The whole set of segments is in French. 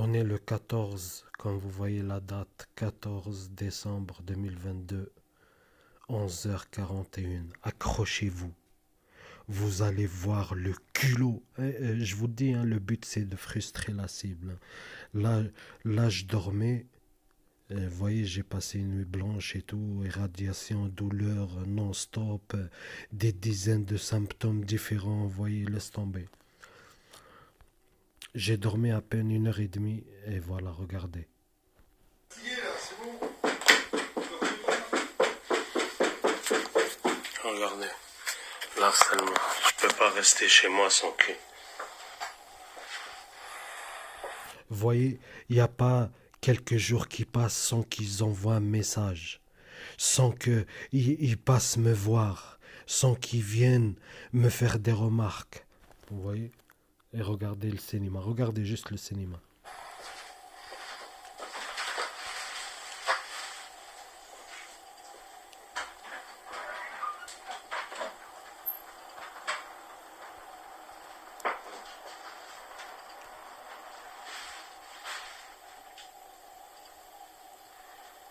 On est le 14, comme vous voyez la date, 14 décembre 2022, 11h41. Accrochez-vous. Vous allez voir le culot. Je vous dis, hein, le but c'est de frustrer la cible. Là, là je dormais. Vous voyez, j'ai passé une nuit blanche et tout, irradiation, douleur non-stop, des dizaines de symptômes différents. Vous voyez, laisse tomber. J'ai dormi à peine 1h30 et voilà, regardez. Regardez, l'harcèlement. Je peux pas rester chez moi sans clé. Vous voyez, il n'y a pas quelques jours qui passent sans qu'ils envoient un message, sans qu'ils passent me voir, sans qu'ils viennent me faire des remarques. Vous voyez? Et regardez le cinéma, regardez juste le cinéma.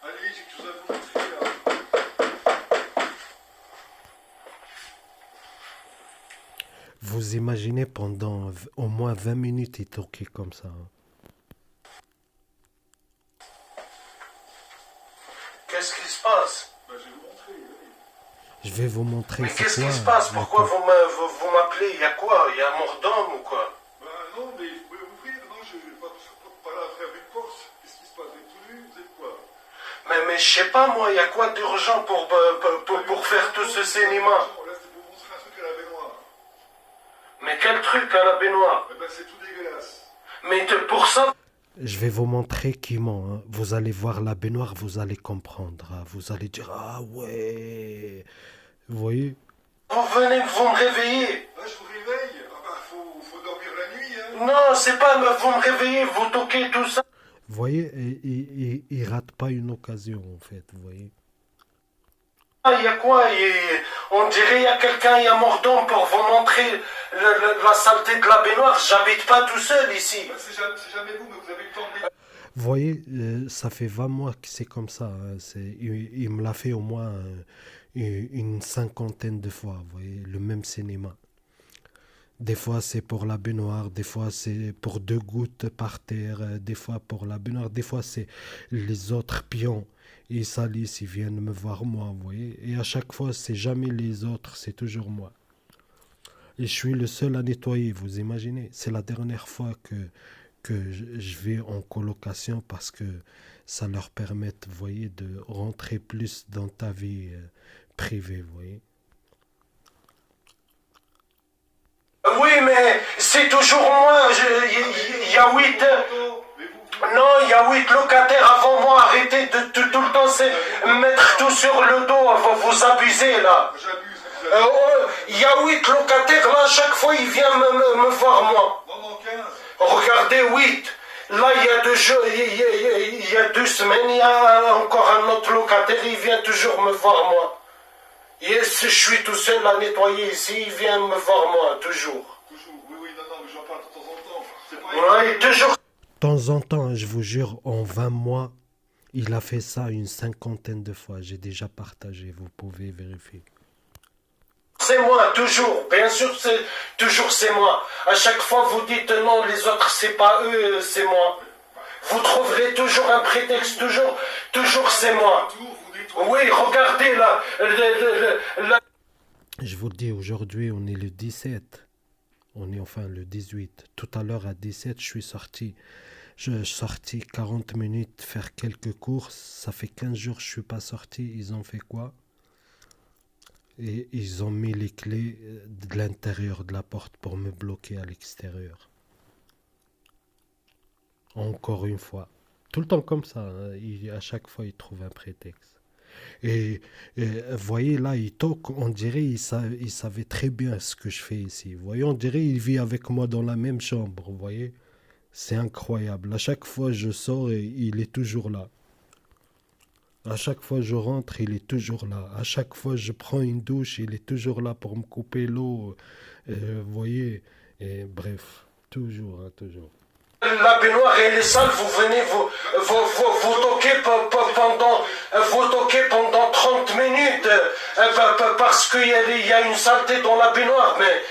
Allez, j'ai quelque chose à vous montrer là. Vous imaginez pendant au moins 20 minutes il toquait comme ça. Qu'est-ce qui se passe? Bah, je vais vous montrer, oui. Je vais vous montrer. Mais c'est qu'est-ce quoi, qui se passe? le Pourquoi coup. vous m'appelez? Il y a quoi? Il y a un mort d'homme ou quoi? Bah, non, mais vous pouvez ouvrir, non, je vais pas là à faire une porte. Qu'est-ce qui se passe? Vous êtes tout nu? Vous êtes quoi? Mais je sais pas moi, il y a quoi d'urgent pour faire tout ce cinéma? Là, c'était pour vous montrer un truc à la baignoire. Mais quel truc à la baignoire? Eh ben, c'est tout dégueulasse. Mais pour ça, Je vais vous montrer qui ment. Hein. Vous allez voir la baignoire, vous allez comprendre. Hein. Vous allez dire ah ouais. Vous voyez? vous me réveillez. Là, je vous réveille. Ah bah, faut dormir la nuit, hein. Non, c'est pas vous me réveillez, vous toquez tout ça. Vous voyez? Et il rate pas une occasion en fait. Vous voyez? Il y a quoi? On dirait il y a quelqu'un, il y a mort d'homme pour vous montrer la saleté de la baignoire. J'habite pas tout seul ici. Bah, c'est jamais vous, mais vous avez le temps de... Vous voyez, ça fait 20 mois que c'est comme ça. Hein. Il me l'a fait au moins une cinquantaine de fois. Vous voyez, le même cinéma. Des fois c'est pour la baignoire, des fois c'est pour 2 gouttes par terre, des fois pour la baignoire, des fois c'est les autres pions. Ils salissent, ils viennent me voir moi, vous voyez. Et à chaque fois, c'est jamais les autres, c'est toujours moi. Et je suis le seul à nettoyer, vous imaginez. C'est la dernière fois que je vais en colocation parce que ça leur permet, vous voyez, de rentrer plus dans ta vie privée, vous voyez. Oui, mais c'est toujours moi. Il y a 8. Mais vous... Non, il y a 8 locataires avant moi. Arrêtez de tout le temps mettre tout sur le dos. Vous abusez là. J'abuse. Il y a 8 locataires là. À chaque fois, ils viennent me voir moi. Non, non, 15. Regardez, 8. Là, il y a 2 jours, il y a 2 semaines, il y a encore un autre locataire. Il vient toujours me voir moi. Et si je suis tout seul à nettoyer ici, il vient me voir moi, toujours. Toujours. Oui, oui, non, non, mais j'en parle de temps en temps. C'est pas... Ouais, toujours. De temps en temps, je vous jure, en 20 mois, il a fait ça une cinquantaine de fois. J'ai déjà partagé, vous pouvez vérifier. C'est moi, toujours. Bien sûr, c'est moi. À chaque fois, vous dites non, les autres, c'est pas eux, c'est moi. Vous trouverez toujours un prétexte, toujours c'est moi. Oui, regardez là. Je vous le dis, aujourd'hui, on est le 17. On est enfin le 18. Tout à l'heure, à 17, je suis sorti. Je suis sorti 40 minutes faire quelques courses. Ça fait 15 jours que je ne suis pas sorti. Ils ont fait quoi? Et ils ont mis les clés de l'intérieur de la porte pour me bloquer à l'extérieur. Encore une fois. Tout le temps comme ça. Hein. À chaque fois, ils trouvent un prétexte. Et vous voyez, là, il toque. On dirait il savait très bien ce que je fais ici. Vous voyez, on dirait il vit avec moi dans la même chambre. Vous voyez, c'est incroyable. À chaque fois, je sors et il est toujours là. À chaque fois je rentre, il est toujours là. À chaque fois je prends une douche, il est toujours là pour me couper l'eau. Vous voyez, et bref, toujours, hein, toujours. La baignoire elle est sale, vous venez vous toquer pendant 30 minutes parce qu'il y a une saleté dans la baignoire. Mais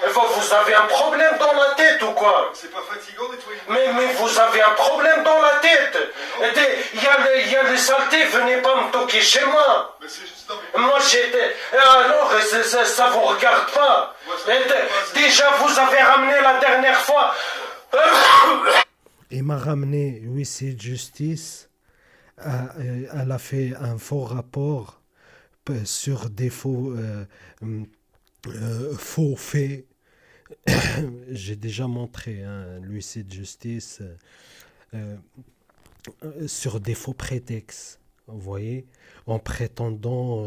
vous avez un problème dans la tête ou quoi? C'est pas fatigant nettoyer. Mais vous avez un problème dans la tête. Il y a les saletés, venez pas me toquer chez moi. Mais c'est juste non, mais Moi j'étais... Alors ça vous regarde pas. Déjà vous avez ramené la dernière fois... Il m'a ramené huissier de justice. Elle a fait un faux rapport sur des faux faits. J'ai déjà montré l'huissier de justice sur des faux prétextes. Vous voyez, en prétendant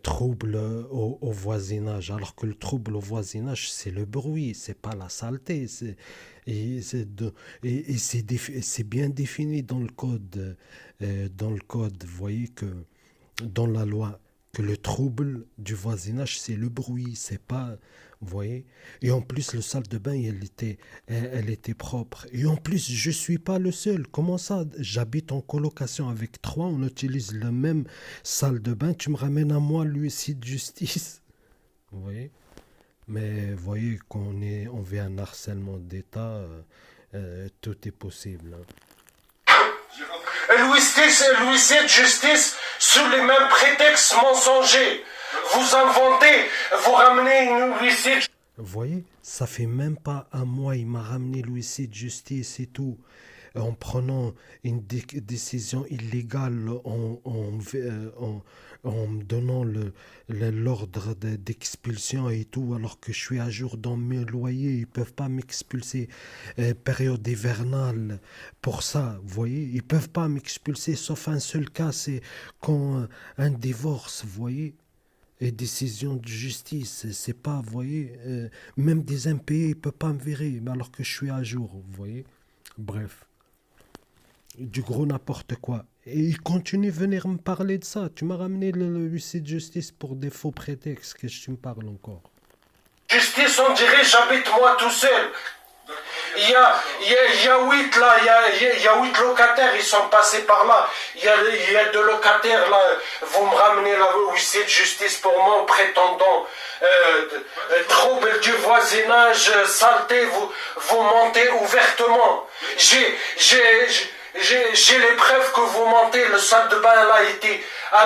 trouble au voisinage, alors que le trouble au voisinage, c'est le bruit, c'est pas la saleté. C'est bien défini dans le code. Vous voyez que dans la loi, que le trouble du voisinage, c'est le bruit, c'est pas... Vous voyez? Et en plus, le salle de bain, elle était propre. Et en plus, je suis pas le seul. Comment ça? J'habite en colocation avec 3, on utilise la même salle de bain. Tu me ramènes à moi, l'huissier de justice. Vous voyez? Mais vous voyez on vit un harcèlement d'État, tout est possible. L'huissier de justice, sous les mêmes prétextes mensongers. Vous inventez, vous ramenez une huissier de... Vous voyez, ça fait même pas un mois, il m'a ramené l'huissier de justice et tout, en prenant une décision illégale, en me donnant l'ordre d'expulsion et tout, alors que je suis à jour dans mes loyers, ils peuvent pas m'expulser période hivernale pour ça, vous voyez, ils peuvent pas m'expulser, sauf un seul cas, c'est quand un divorce, vous voyez. Et décision de justice, c'est pas, vous voyez, même des impayés, ils ne peuvent pas me virer, alors que je suis à jour, vous voyez. Bref, du gros n'importe quoi. Et ils continuent de venir me parler de ça. Tu m'as ramené le huissier de justice pour des faux prétextes, qu'est-ce que tu me parles encore? Justice, on dirait, j'habite moi tout seul. Il y a 8 là, il y a 8 locataires, ils sont passés par là. Il y a 2 locataires là. Vous me ramenez là, huissier de justice pour moi en prétendant trouble du voisinage, saleté, vous mentez ouvertement. J'ai les preuves que vous mentez. Le salle de bain elle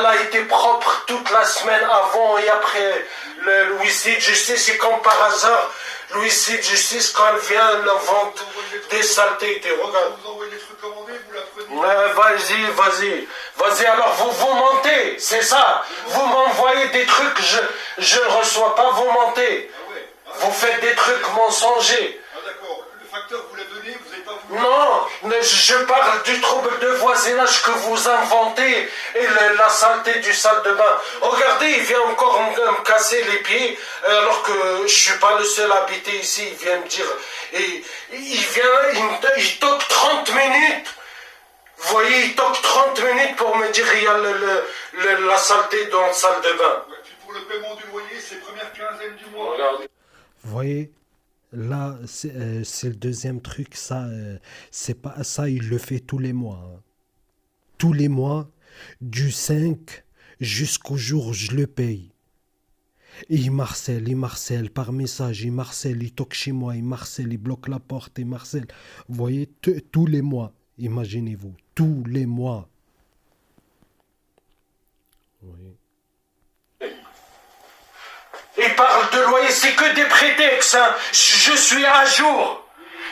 a été propre toute la semaine avant et après. Le huissier de justice, c'est comme par hasard. L'huissier de justice, quand elle vient, la vente des saletés. Regarde. vous envoyez des trucs commandés, vous la prenez. Vas-y, alors vous mentez, c'est ça. Vous m'envoyez des trucs, je ne reçois pas, vous mentez. Ah ouais. Ah, Vous faites des trucs mensongers. ah d'accord. Le facteur vous l'a donné, vous n'avez pas voulu. Non, je parle du trouble de voisinage que vous inventez et la saleté du salle de bain. Regardez, il vient encore me casser les pieds alors que je suis pas le seul à habiter ici. Il vient me dire, et il toque 30 minutes. Vous voyez, il toque 30 minutes pour me dire il y a la saleté dans la salle de bain. Ouais, puis pour le paiement du loyer, c'est première quinzaine du mois. Regardez. Vous voyez, là, c'est le deuxième truc, ça, c'est pas ça, il le fait tous les mois. Hein. Tous les mois, du 5 jusqu'au jour où je le paye. Et il marcelle par message, il marcelle, il toque chez moi, il marcelle, il bloque la porte, il marcelle. Vous voyez, tous les mois, imaginez-vous, tous les mois. Oui. Il parle de loyer, c'est que des prétextes. Hein. Je suis à jour.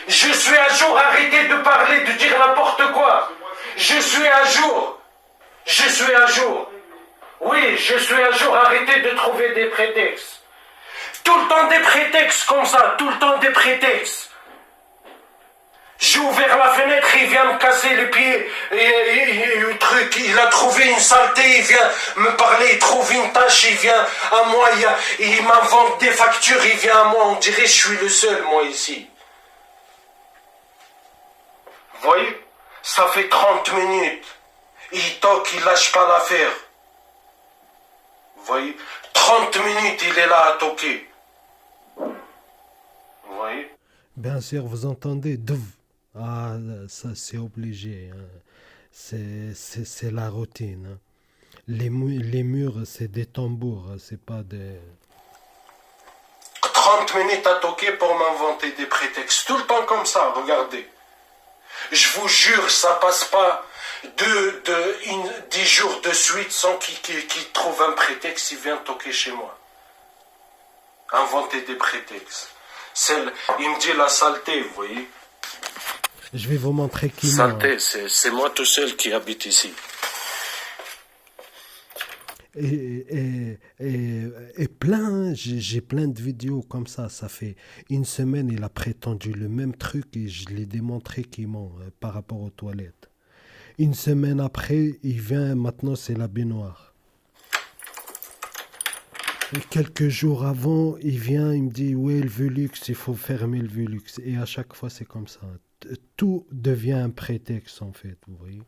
Je suis à jour. Arrêtez de parler, de dire n'importe quoi. Je suis à jour. Je suis à jour. Oui, je suis à jour. Arrêtez de trouver des prétextes. Tout le temps des prétextes comme ça. Tout le temps des prétextes. J'ai ouvert la fenêtre, il vient me casser les pieds, et truc, il a trouvé une saleté, il vient me parler, il trouve une tâche, il vient à moi, il m'invente des factures, il vient à moi, on dirait que je suis le seul, moi, ici. Vous voyez, ça fait 30 minutes, il toque, il lâche pas l'affaire. Vous voyez, 30 minutes, il est là à toquer. Vous voyez? Bien sûr, vous entendez. Douf. Ah, ça, c'est obligé, hein. C'est la routine, hein. Les murs, c'est des tambours, hein, c'est pas des. 30 minutes à toquer pour m'inventer des prétextes. Tout le temps comme ça, regardez. Je vous jure, ça passe pas 10 jours de suite sans qu'il trouve un prétexte, il vient toquer chez moi. Inventer des prétextes. Il me dit la saleté, vous voyez. Je vais vous montrer qui ment. Saleté, c'est moi tout seul qui habite ici. Et plein, j'ai plein de vidéos comme ça. Ça fait une semaine, il a prétendu le même truc et je l'ai démontré qu'il ment par rapport aux toilettes. Une semaine après, il vient, maintenant c'est la baignoire. Et quelques jours avant, il vient, il me dit, ouais, le Velux, il faut fermer le Velux. Et à chaque fois, c'est comme ça. Tout devient un prétexte, en fait, vous voyez.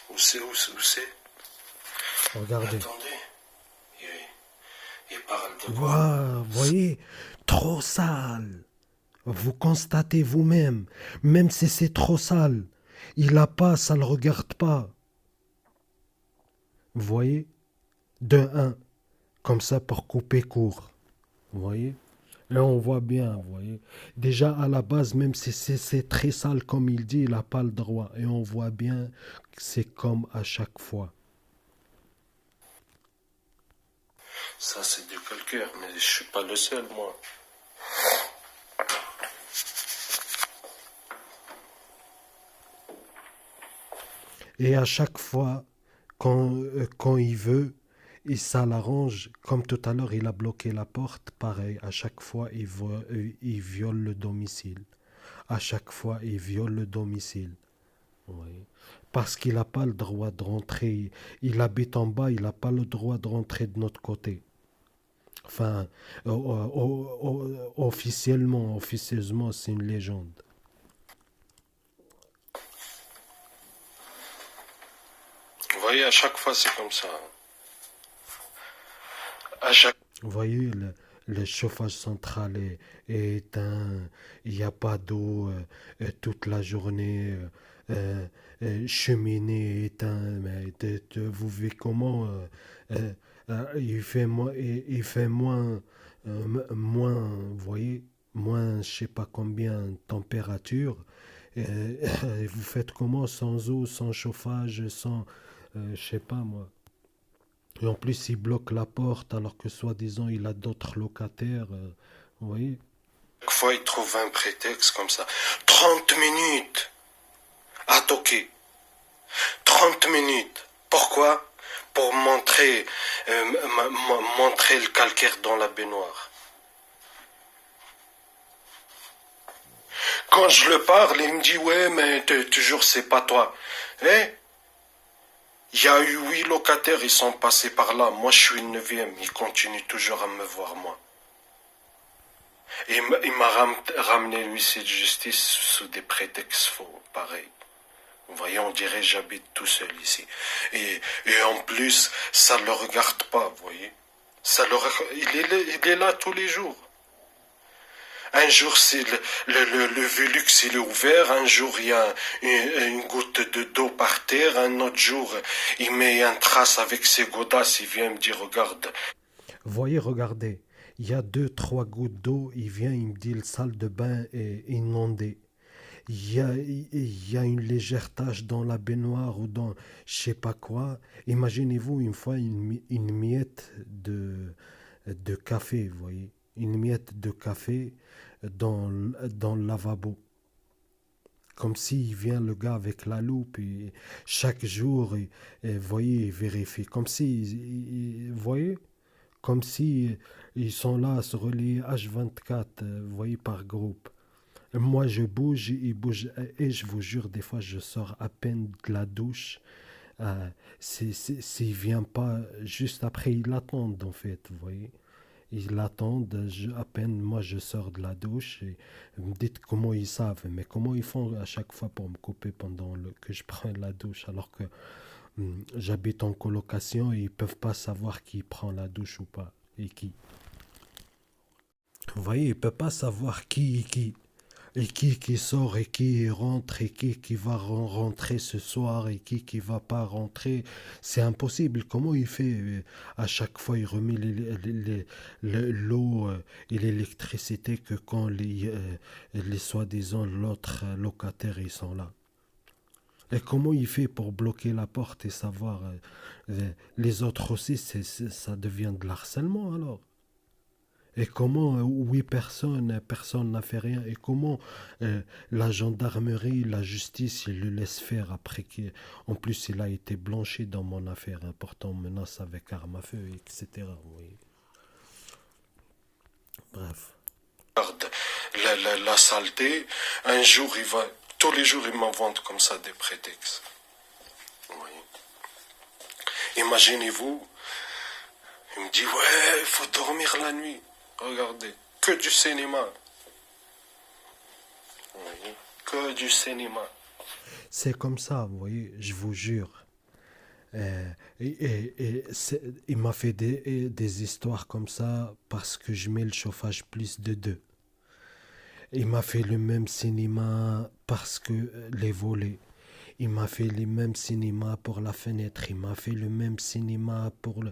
Où c'est? Regardez. Attendez. Il parle de quoi? Waouh, vous voyez, trop sale. Vous constatez vous-même, même si c'est trop sale, il a pas, ça le regarde pas. Vous voyez, de un, comme ça pour couper court. Vous voyez, là on voit bien, vous voyez. Déjà à la base, même si c'est très sale comme il dit, il n'a pas le droit. Et on voit bien que c'est comme à chaque fois. Ça, c'est du calcaire, mais je suis pas le seul, moi. Et à chaque fois, quand il veut, et ça l'arrange, comme tout à l'heure, il a bloqué la porte, pareil, à chaque fois, il viole le domicile. À chaque fois, il viole le domicile. Oui. Parce qu'il n'a pas le droit de rentrer. Il habite en bas, il n'a pas le droit de rentrer de notre côté. Enfin, officieusement, c'est une légende. Vous voyez, à chaque fois, c'est comme ça. À chaque... Vous voyez, le chauffage central est éteint, il n'y a pas d'eau toute la journée, cheminée éteinte, mais vous vivez comment il fait moins, vous voyez, moins, je sais pas combien de température. Vous faites comment sans eau, sans chauffage, sans, je sais pas moi. Et en plus, il bloque la porte alors que soi-disant il a d'autres locataires. Vous voyez? Chaque fois, il trouve un prétexte comme ça. 30 minutes à toquer. 30 minutes. Pourquoi? Pour montrer le calcaire dans la baignoire. Quand je le parle, il me dit, ouais, mais toujours c'est pas toi. Eh? Il y a eu 8 locataires, ils sont passés par là. Moi, je suis le 9e. Ils continuent toujours à me voir, moi. Et il m'a ramené l'huissier de justice sous des prétextes faux, pareil. Vous voyez, on dirait que j'habite tout seul ici. Et en plus, ça ne le regarde pas, vous voyez. Il est là tous les jours. Un jour, c'est le Velux, il est ouvert. Un jour, il y a une goutte d'eau par terre. Un autre jour, il met un trace avec ses godasses. Il vient me dire, regarde. Voyez, regardez. Il y a 2, 3 gouttes d'eau. Il vient, il me dit, la salle de bain est inondée. Il y a une légère tache dans la baignoire ou dans je sais pas quoi. Imaginez-vous une fois une miette de café, vous voyez. Une miette de café dans le lavabo. Comme s'il vient le gars avec la loupe et chaque jour, vous voyez, il vérifie. Comme si, vous voyez, comme si ils sont là à se relier H24, vous voyez, par groupe. Moi, je bouge, il bouge, et je vous jure, des fois, je sors à peine de la douche. S'il vient pas juste après, ils l'attendent, en fait, vous voyez. Ils l'attendent, à peine moi je sors de la douche et vous me dites comment ils savent, mais comment ils font à chaque fois pour me couper pendant que je prends la douche alors que J'habite en colocation et ils peuvent pas savoir qui prend la douche ou pas. Et qui. Vous voyez, ils peuvent pas savoir qui est qui. Et qui sort et qui rentre et qui va rentrer ce soir et qui va pas rentrer. C'est impossible. Comment il fait à chaque fois il remet l'eau et l'électricité que quand les soi-disant l'autre locataire ils sont là. Et comment il fait pour bloquer la porte et savoir les autres aussi, ça devient de l'harcèlement alors. Et comment, oui, personne n'a fait rien. Et comment la gendarmerie, la justice, il le laisse faire après qu'en plus il a été blanchi dans mon affaire important, menace avec arme à feu, etc. Oui. Bref. Regarde la saleté, un jour tous les jours il m'invente comme ça des prétextes. Oui. Imaginez-vous, il me dit ouais, il faut dormir la nuit. Regardez, que du cinéma. Oui, que du cinéma. C'est comme ça, vous voyez, je vous jure. Il m'a fait des histoires comme ça parce que je mets le chauffage plus de 2. Il m'a fait le même cinéma parce que les volets. Il m'a fait le même cinéma pour la fenêtre. Il m'a fait le même cinéma pour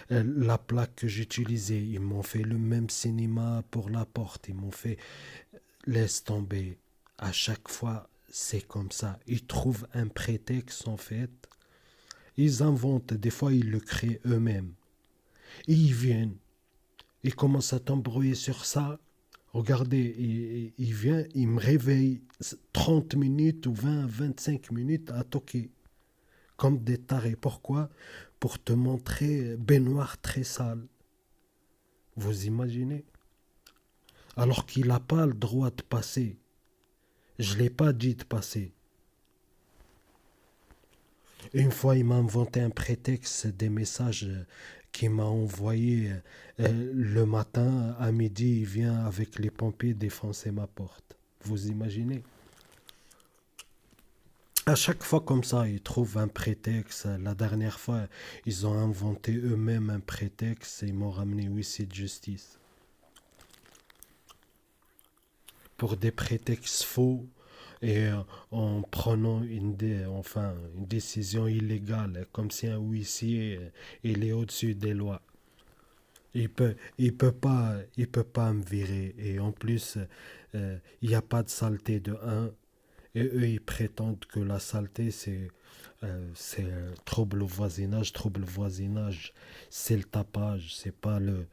la plaque que j'utilisais. Ils m'ont fait le même cinéma pour la porte. Ils m'ont fait... Laisse tomber. À chaque fois, c'est comme ça. Ils trouvent un prétexte en fait. Ils inventent. Des fois, ils le créent eux-mêmes. Et ils viennent. Ils commencent à t'embrouiller sur ça. Regardez, il vient, il me réveille 30 minutes ou 20, 25 minutes à toquer. Comme des tarés. Pourquoi? Pour te montrer baignoire très sale. Vous imaginez? Alors qu'il n'a pas le droit de passer. Je ne l'ai pas dit de passer. Une fois, il m'a inventé un prétexte des messages qu'il m'a envoyé le matin. À midi, il vient avec les pompiers défoncer ma porte. Vous imaginez? À chaque fois comme ça, ils trouvent un prétexte. La dernière fois, ils ont inventé eux-mêmes un prétexte et ils m'ont ramené huissier de justice. Pour des prétextes faux et en prenant une décision illégale, comme si un huissier il est au-dessus des lois. Il peut pas me virer. Et en plus, il n'y a pas de saleté de un. Et eux, ils prétendent que la saleté, c'est trouble au voisinage. Trouble au voisinage, c'est le tapage, c'est pas le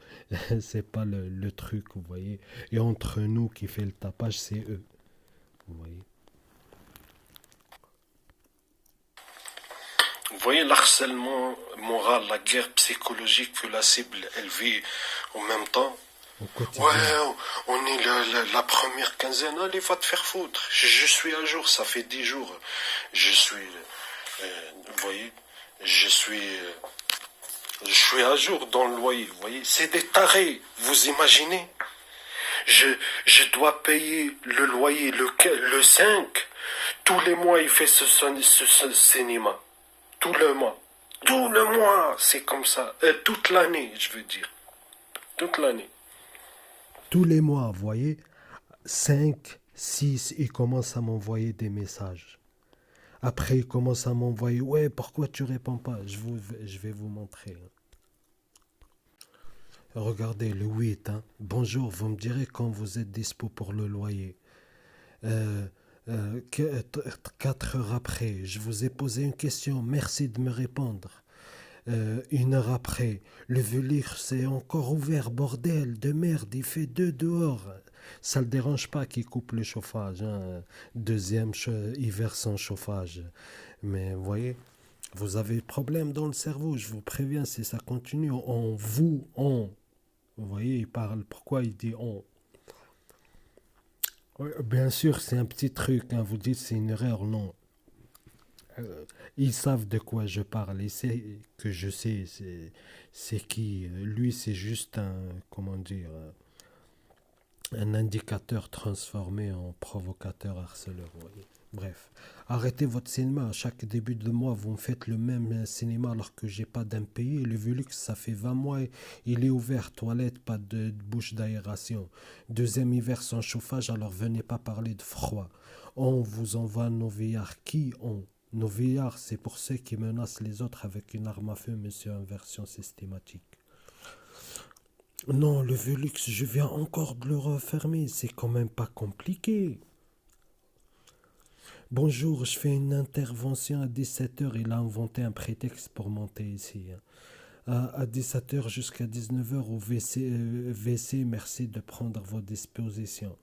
truc, vous voyez. Et entre nous qui fait le tapage, c'est eux, vous voyez. Vous voyez l'harcèlement moral, la guerre psychologique que la cible, elle vit en même temps. Ouais, on est la première quinzaine, allez, va te faire foutre. Je suis à jour, ça fait 10 jours. Je suis, vous voyez, je suis à jour dans le loyer, vous voyez. C'est des tarés, vous imaginez? Je dois payer le loyer le 5. Tous les mois, il fait ce cinéma. Tout le mois. Tout le mois, c'est comme ça. Toute l'année, je veux dire. Toute l'année. Tous les mois, vous voyez, 5, 6, ils commencent à m'envoyer des messages. Après, ils commencent à m'envoyer, ouais, pourquoi tu réponds pas? Je vais vous montrer. Regardez le 8. Hein. Bonjour, vous me direz quand vous êtes dispo pour le loyer. 4 heures après, je vous ai posé une question, merci de me répondre. 1 heure après, le velire s'est encore ouvert, bordel de merde, il fait 2 dehors. Ça ne le dérange pas qu'il coupe le chauffage. Hein. Deuxième hiver sans chauffage. Mais vous voyez, vous avez problème dans le cerveau, je vous préviens, si ça continue, on. Vous voyez, il parle, pourquoi il dit on? Bien sûr, c'est un petit truc, hein. Vous dites c'est une erreur, non. Ils savent de quoi je parle, ils savent que je sais c'est qui. Lui, c'est juste comment dire, un indicateur transformé en provocateur harceleur. Bref, arrêtez votre cinéma. À chaque début de mois, vous me faites le même cinéma alors que j'ai pas d'impayé. Le Velux, ça fait 20 mois, il est ouvert. Toilette, pas de bouche d'aération. Deuxième hiver sans chauffage, alors venez pas parler de froid. On vous envoie nos vieillards. Qui on? Nos vieillards, c'est pour ceux qui menacent les autres avec une arme à feu, monsieur, inversion systématique. Non, le Velux, je viens encore de le refermer. C'est quand même pas compliqué. Bonjour, je fais une intervention à 17h. Il a inventé un prétexte pour monter ici. À 17h jusqu'à 19h au WC, merci de prendre vos dispositions.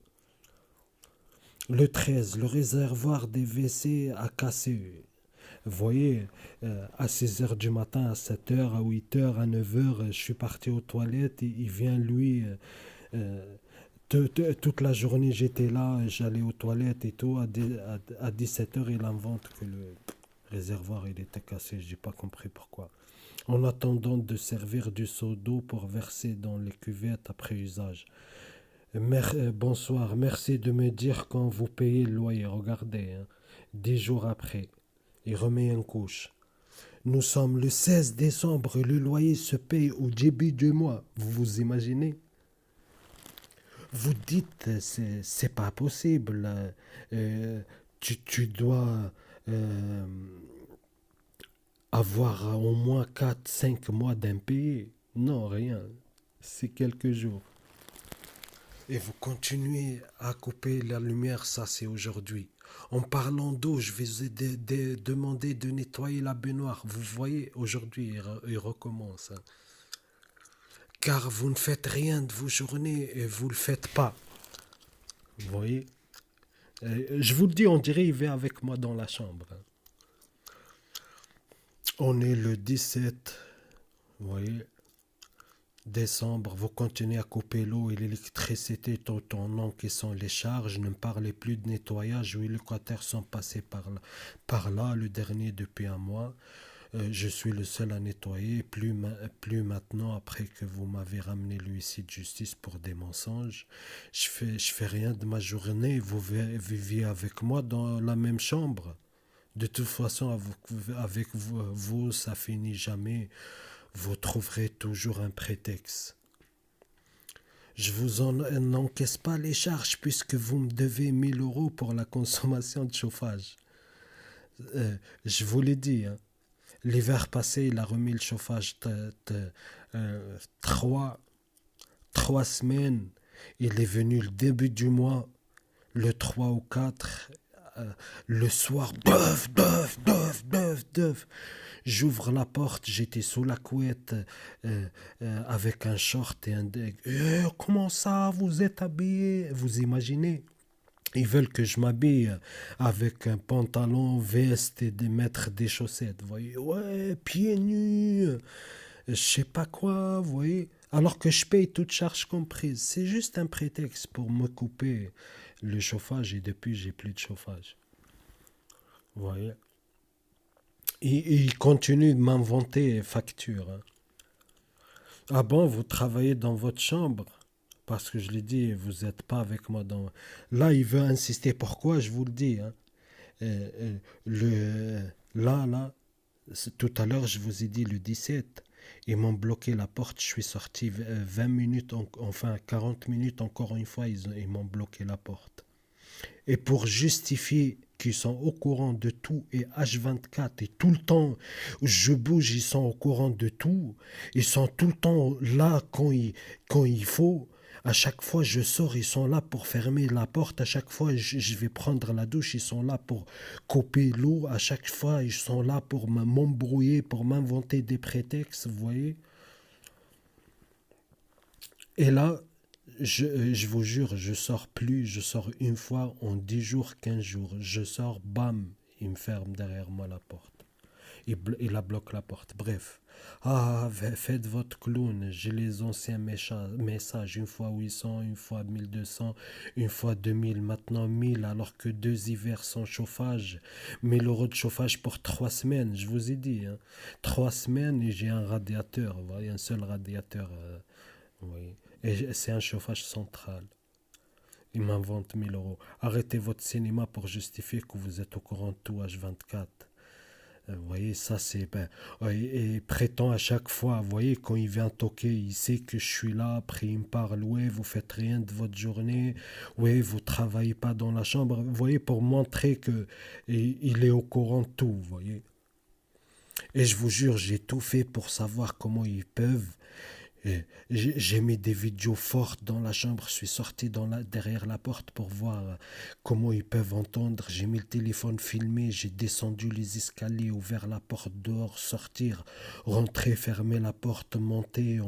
Le 13, le réservoir des WC a cassé. Vous voyez, à 6h du matin, à 7h, à 8h, à 9h, je suis parti aux toilettes. Il vient, lui, toute la journée, j'étais là, j'allais aux toilettes et tout. À 17h, il invente que le réservoir il était cassé. Je n'ai pas compris pourquoi. En attendant de servir du seau d'eau pour verser dans les cuvettes après usage. Bonsoir, merci de me dire quand vous payez le loyer. Regardez, 10 jours après, il remet une couche. Nous sommes le 16 décembre et le loyer se paye au début du mois. Vous vous imaginez? Vous dites, c'est pas possible. Tu dois avoir au moins 4-5 mois d'impayé. Non, rien. C'est quelques jours. Et vous continuez à couper la lumière, ça c'est aujourd'hui. En parlant d'eau, je vais vous demander de nettoyer la baignoire. Vous voyez, aujourd'hui, il recommence. Car vous ne faites rien de vos journées et vous ne le faites pas. Vous voyez? Je vous le dis, on dirait il vient avec moi dans la chambre. On est le 17, vous voyez, décembre, vous continuez à couper l'eau et l'électricité tout en encaissant les charges. Ne me parlez plus de nettoyage. Oui, les locataires sont passés par là, le dernier depuis un mois. Je suis le seul à nettoyer, plus maintenant après que vous m'avez ramené l'huissier de justice pour des mensonges. Je fais rien de ma journée, vous viviez avec moi dans la même chambre. De toute façon, avec vous, ça finit jamais. Vous trouverez toujours un prétexte. Je vous en encaisse pas les charges puisque vous me devez 1 000 € pour la consommation de chauffage. Je vous l'ai dit, hein. L'hiver passé, il a remis le chauffage 3 semaines. Il est venu le début du mois, le 3 ou 4. Le soir, dœuf. J'ouvre la porte, j'étais sous la couette avec un short et un deck. Comment ça, vous êtes habillé? Vous imaginez? Ils veulent que je m'habille avec un pantalon, veste et mettre des chaussettes. Vous voyez? Ouais, pieds nus, je sais pas quoi, vous voyez? Alors que je paye toute charge comprise. C'est juste un prétexte pour me couper le chauffage et depuis, j'ai plus de chauffage. Vous voyez? Et il continue de m'inventer facture. Hein. Ah bon, vous travaillez dans votre chambre? Parce que je l'ai dit, vous n'êtes pas avec moi dans... Là, il veut insister. Pourquoi? Je vous le dis. Hein. Là, tout à l'heure, je vous ai dit le 17. Ils m'ont bloqué la porte. Je suis sorti 20 minutes, enfin 40 minutes encore une fois. Ils m'ont bloqué la porte. Et pour justifier qu'ils sont au courant de tout et H24 et tout le temps je bouge, ils sont au courant de tout. Ils sont tout le temps là quand il faut. À chaque fois je sors, ils sont là pour fermer la porte. À chaque fois je vais prendre la douche, ils sont là pour couper l'eau. À chaque fois ils sont là pour m'embrouiller, pour m'inventer des prétextes, vous voyez. Et là, je vous jure, je sors plus, je sors une fois en 10 jours, 15 jours. Je sors, bam, il me ferme derrière moi la porte. Il bloque la porte. Bref. Ah, faites votre clown. J'ai les anciens messages. Une fois 800, une fois 1200, une fois 2000, maintenant 1000, alors que 2 hivers sans chauffage. 1 000 € de chauffage pour 3 semaines, je vous ai dit. Hein. 3 semaines et j'ai un radiateur. Vous voyez, un seul radiateur. Vous voyez. Et c'est un chauffage central. Il m'invente 1000 euros. Arrêtez votre cinéma pour justifier que vous êtes au courant de tout H24. Vous voyez, ça c'est... Ben, ouais, et prétend à chaque fois, vous voyez, quand il vient toquer, il sait que je suis là, après il me parle, ouais, vous faites rien de votre journée, ouais, vous travaillez pas dans la chambre, vous voyez, pour montrer que il est au courant de tout, vous voyez. Et je vous jure, j'ai tout fait pour savoir comment ils peuvent. Et j'ai mis des vidéos fortes dans la chambre. Je suis sorti derrière la porte pour voir comment ils peuvent entendre. J'ai mis le téléphone filmé. J'ai descendu les escaliers, ouvert la porte dehors, sortir, rentrer, fermer la porte, monter.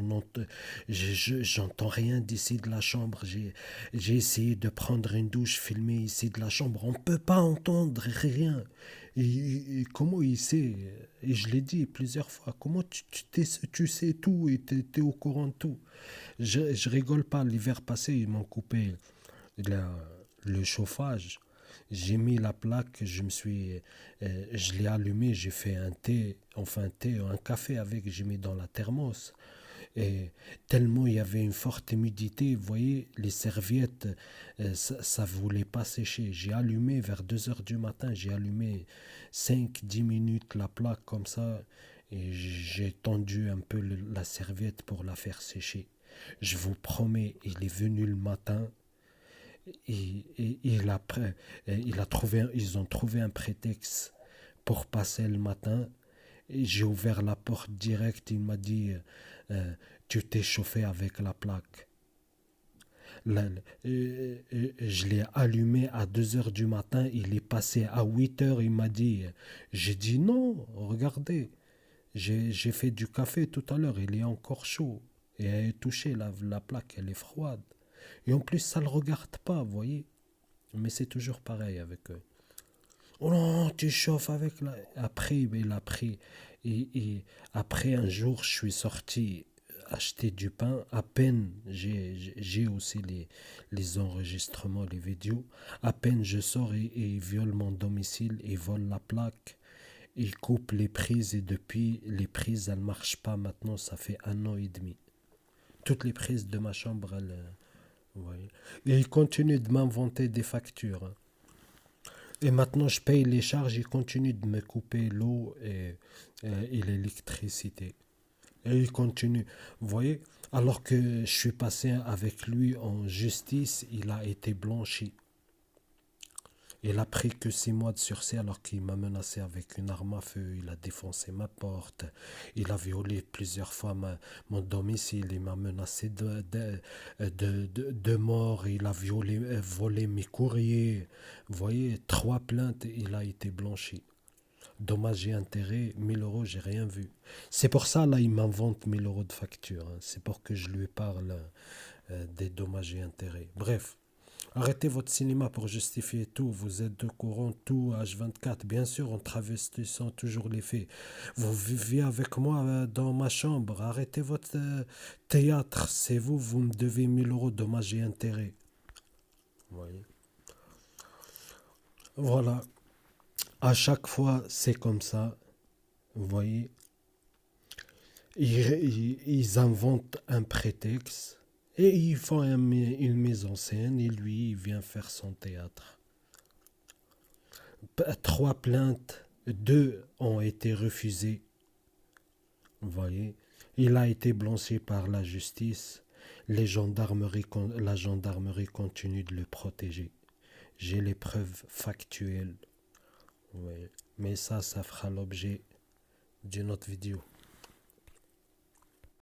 J'entends rien d'ici de la chambre. J'ai essayé de prendre une douche, filmer ici de la chambre. On ne peut pas entendre rien. Et comment il sait? Et je l'ai dit plusieurs fois. Comment tu sais tout et t'es au courant de tout? Je rigole pas. L'hiver passé, ils m'ont coupé la- le chauffage. J'ai mis la plaque, je l'ai allumé, j'ai fait un thé, enfin un thé, un café avec, j'ai mis dans la thermos. Et tellement il y avait une forte humidité, vous voyez, les serviettes, ça voulait pas sécher. J'ai allumé vers 2 heures du matin, j'ai allumé 5-10 minutes la plaque comme ça, et j'ai tendu un peu la serviette pour la faire sécher. Je vous promets, il est venu le matin, et ils ont trouvé un prétexte pour passer le matin. Et j'ai ouvert la porte direct, il m'a dit euh, tu t'es chauffé avec la plaque. Je l'ai allumé à 2 heures du matin, il est passé à 8 heures, il m'a dit, j'ai dit non, regardez, j'ai fait du café tout à l'heure, il est encore chaud. Et elle est touchée, la plaque, elle est froide. Et en plus, ça ne le regarde pas, vous voyez. Mais c'est toujours pareil avec eux. Oh non, tu chauffes avec la... Après, il a pris. Et après, un jour, je suis sorti acheter du pain. À peine, j'ai aussi les enregistrements, les vidéos. À peine je sors et il viole mon domicile, il vole la plaque. Il coupe les prises et depuis, les prises, elles ne marchent pas maintenant. Ça fait 1 an et demi. Toutes les prises de ma chambre, elles... vous voyez. Et il continue de m'inventer des factures, hein. Et maintenant, je paye les charges, il continue de me couper l'eau et l'électricité. Et il continue. Vous voyez, alors que je suis passé avec lui en justice, il a été blanchi. Il a pris que 6 mois de sursis alors qu'il m'a menacé avec une arme à feu. Il a défoncé ma porte. Il a violé plusieurs fois mon domicile. Il m'a menacé de mort. Il a volé mes courriers. Vous voyez, 3 plaintes, il a été blanchi. Dommages et intérêts, 1000 euros, j'ai rien vu. C'est pour ça, là, il m'invente 1000 euros de facture, hein. C'est pour que je lui parle des dommages et intérêts. Bref. Arrêtez votre cinéma pour justifier tout. Vous êtes de courant tout H24. Bien sûr, en travestissant toujours les faits. Vous vivez avec moi dans ma chambre. Arrêtez votre théâtre. C'est vous, vous me devez 1000 euros dommages et intérêts. Vous voyez. Voilà. À chaque fois, c'est comme ça. Vous voyez. Ils inventent un prétexte. Et ils font une mise en scène et lui, il vient faire son théâtre. 3 plaintes, 2 ont été refusées. Vous voyez, il a été blanchi par la justice. La gendarmerie continue de le protéger. J'ai les preuves factuelles. Vous voyez. Mais ça fera l'objet d'une autre vidéo.